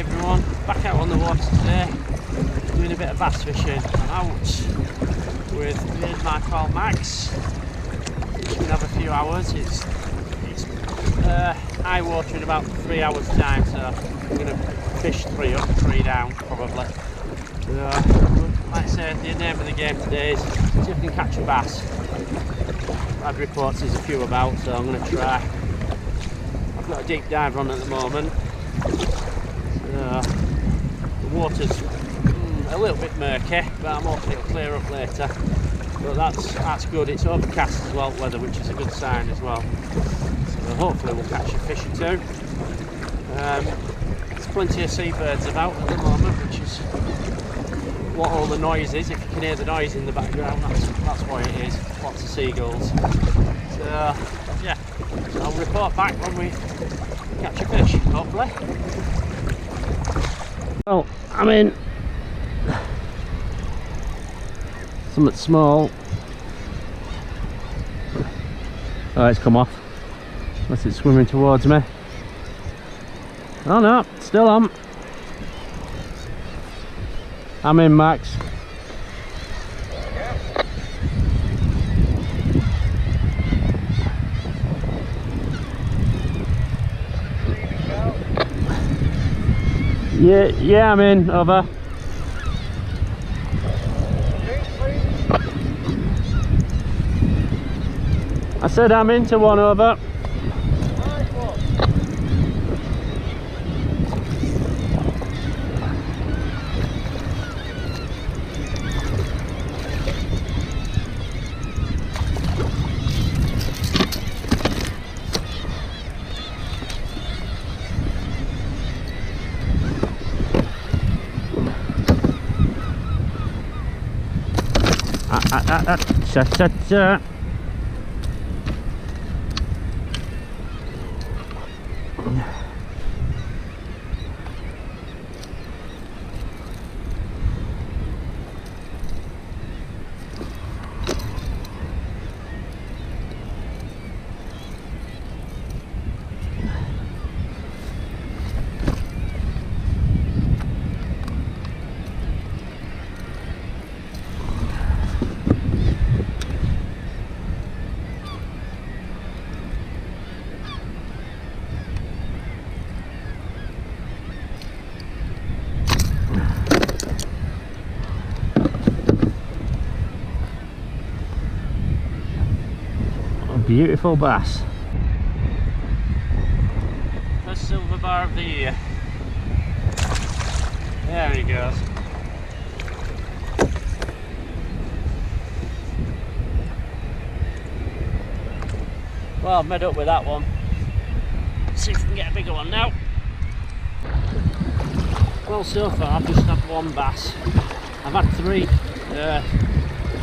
Hi everyone, back out on the water today, doing a bit of bass fishing. I'm out with me and my pal Max. We can have a few hours. It's high water in about 3 hours time, so I'm going to fish 3 up, 3 down probably. Like I say, the name of the game today is see if we can catch a bass. I've reports there's a few about, so I'm going to try. I've got a deep dive on at the moment. The water's a little bit murky, but I'm hoping it'll clear up later. But that's good. It's overcast as well, weather, which is a good sign as well. So hopefully we'll catch a fish or two. There's plenty of seabirds about at the moment, which is what all the noise is. If you can hear the noise in the background, that's why it is. Lots of seagulls. So yeah, I'll report back when we catch a fish, hopefully. Well, I'm in something small. Oh, it's come off. Unless it's swimming towards me. Oh no, still on. I'm in, Max. Yeah, I'm in. Over. I said I'm into one. Over. Cha-cha-cha. Beautiful bass. First silver bar of the year. There he goes. Well, I've made up with that one. Let's see if we can get a bigger one now. Well, so far I've just had one bass. I've had 3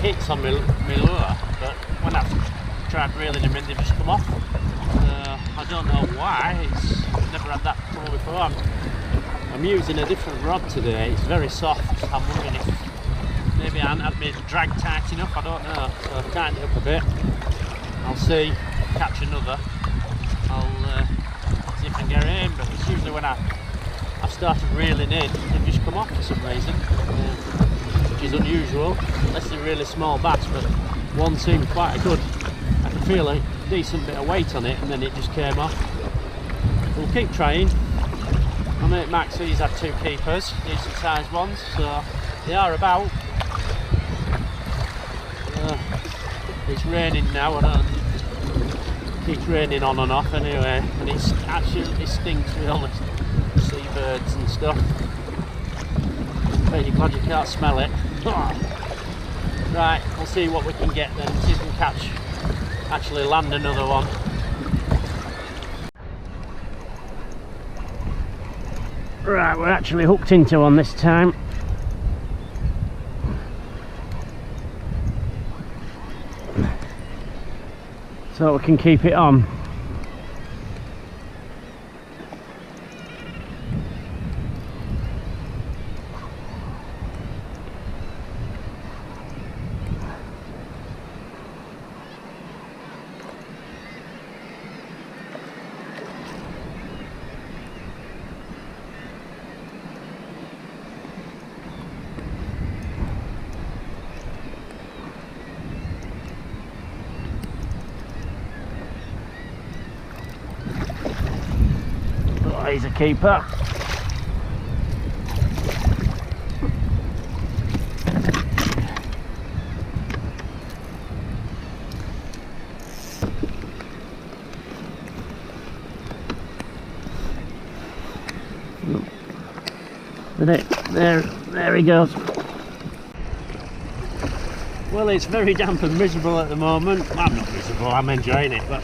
hits on my lure, but when I've tried reeling them in, they've just come off. I don't know why. I've never had that trouble before. I'm using a different rod today. It's very soft. I'm wondering if maybe I haven't had my drag tight enough. I don't know. So I've tightened it up a bit. I'll see. Catch another. I'll see if I can get it in. But it's usually when I've started reeling in, they've just come off for some reason, which is unusual unless they're really small bass. But one seemed quite a good. I can feel a decent bit of weight on it, and then it just came off. We'll keep trying. My mate Max, he's had 2 keepers, decent sized ones, so they are about. It's raining now, and it keeps raining on and off anyway, and it absolutely stinks with all the seabirds and stuff. But you're glad you can't smell it. Right, we'll see what we can get then, see if we can actually land another one. Right, we're actually hooked into one this time. So we can keep it on. He's a keeper. There he goes. Well, it's very damp and miserable at the moment. Well, I'm not miserable, I'm enjoying it, but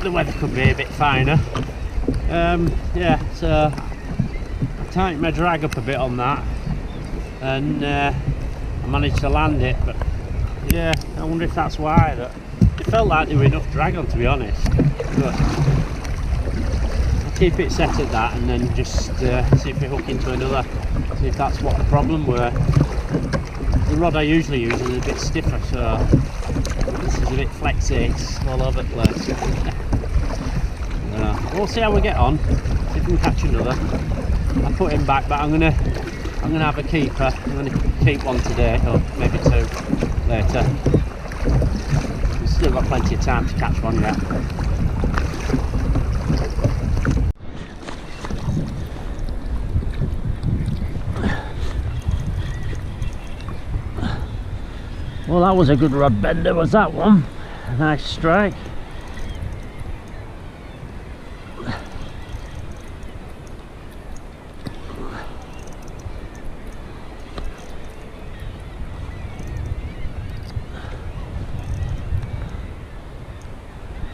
the weather could be a bit finer. Yeah, so I tightened my drag up a bit on that, and I managed to land it. But yeah, I wonder if that's why. That it felt like there was enough drag on, to be honest. But I'll keep it set at that, and then just see if we hook into another. See if that's what the problem were. The rod I usually use is a bit stiffer, so this is a bit flexy. It's all over the place. We'll see how we get on. See if we can catch another. I'll put him back, but I'm gonna have a keeper. I'm gonna keep one today, or maybe two later. We've still got plenty of time to catch one yet. Well, that was a good rod bender, was that one? A nice strike.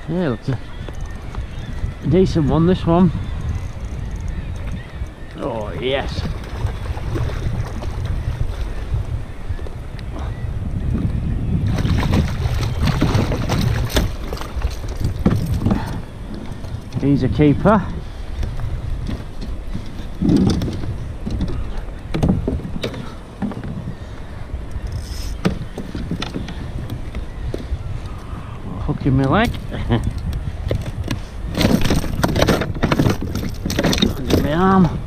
Yeah, looks a decent one, this one. Oh yes. He's a keeper. Hook in my leg. Under my arm.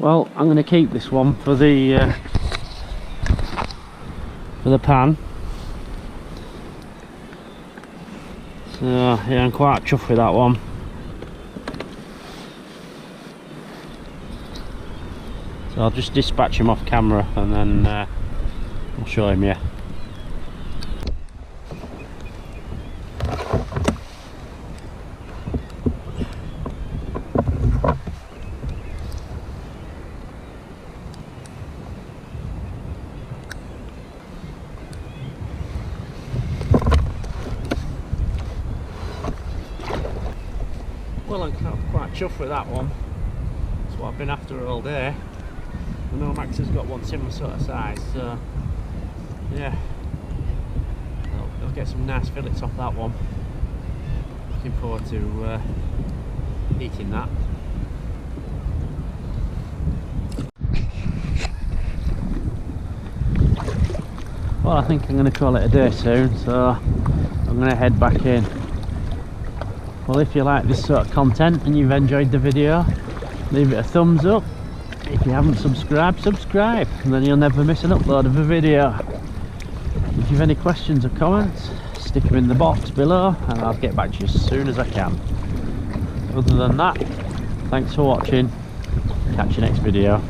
Well, I'm going to keep this one for the pan. So yeah, I'm quite chuffed with that one. So I'll just dispatch him off camera and then I'll show him, yeah. Well, I'm quite chuffed with that one. That's what I've been after all day. I know Max has got one similar sort of size, so yeah, I'll get some nice fillets off that one. Looking forward to eating that. Well, I think I'm going to call it a day soon, so I'm going to head back in. Well, if you like this sort of content and you've enjoyed the video, leave it a thumbs up. If you haven't subscribed, subscribe, and then you'll never miss an upload of a video. If you've any questions or comments, stick them in the box below and I'll get back to you as soon as I can. Other than that, thanks for watching. Catch you next video.